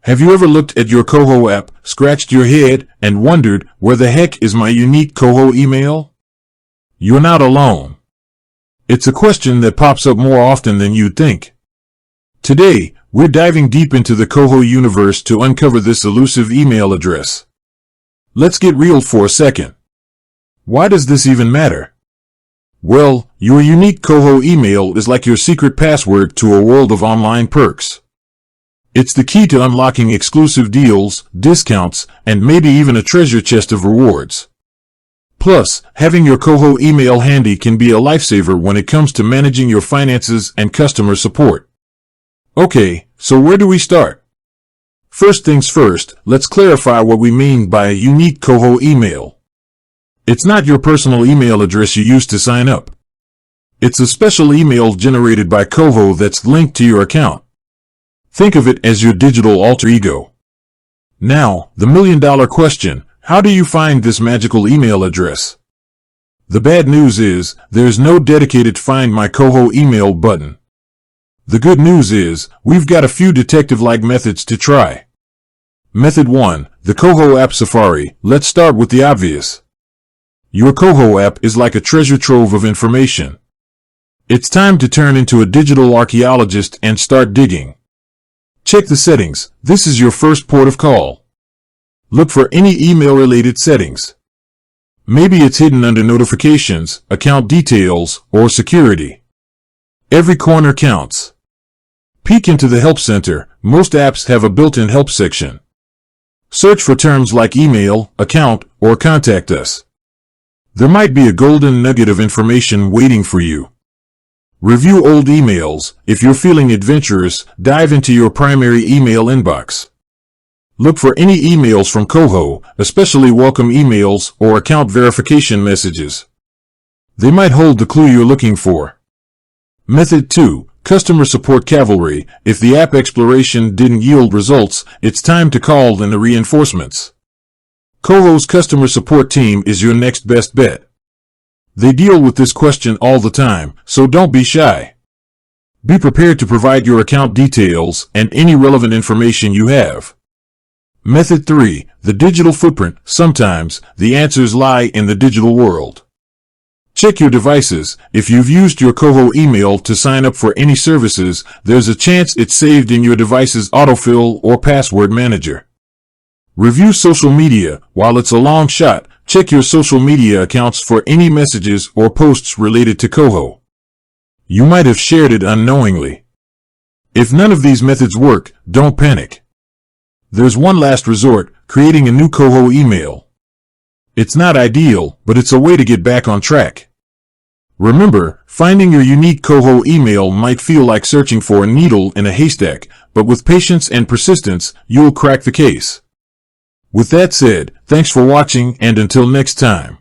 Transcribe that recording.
Have you ever looked at your Koho app, scratched your head, and wondered, where the heck is my unique Koho email? You're not alone. It's a question that pops up more often than you'd think. Today, we're diving deep into the Koho universe to uncover this elusive email address. Let's get real for a second. Why does this even matter? Well, your unique Koho email is like your secret password to a world of online perks. It's the key to unlocking exclusive deals, discounts, and maybe even a treasure chest of rewards. Plus, having your Koho email handy can be a lifesaver when it comes to managing your finances and customer support. Okay, so where do we start? First things first, let's clarify what we mean by a unique Koho email. It's not your personal email address you use to sign up. It's a special email generated by Koho that's linked to your account. Think of it as your digital alter ego. Now, the million-dollar question, how do you find this magical email address? The bad news is, there's no dedicated Find My Koho email button. The good news is, we've got a few detective-like methods to try. Method 1, the Koho app Safari. Let's start with the obvious. Your Koho app is like a treasure trove of information. It's time to turn into a digital archaeologist and start digging. Check the settings. This is your first port of call. Look for any email-related settings. Maybe it's hidden under notifications, account details, or security. Every corner counts. Peek into the Help Center. Most apps have a built-in help section. Search for terms like email, account, or contact us. There might be a golden nugget of information waiting for you. Review old emails. If you're feeling adventurous, dive into your primary email inbox. Look for any emails from Koho, especially welcome emails or account verification messages. They might hold the clue you're looking for. Method 2, Customer Support Cavalry. If the app exploration didn't yield results, it's time to call in the reinforcements. Koho's customer support team is your next best bet. They deal with this question all the time, so don't be shy. Be prepared to provide your account details and any relevant information you have. Method 3, the digital footprint. Sometimes, the answers lie in the digital world. Check your devices. If you've used your Koho email to sign up for any services, there's a chance it's saved in your device's autofill or password manager. Review social media. While it's a long shot, check your social media accounts for any messages or posts related to Koho. You might have shared it unknowingly. If none of these methods work, don't panic. There's one last resort, creating a new Koho email. It's not ideal, but it's a way to get back on track. Remember, finding your unique Koho email might feel like searching for a needle in a haystack, but with patience and persistence, you'll crack the case. With that said, thanks for watching, and until next time.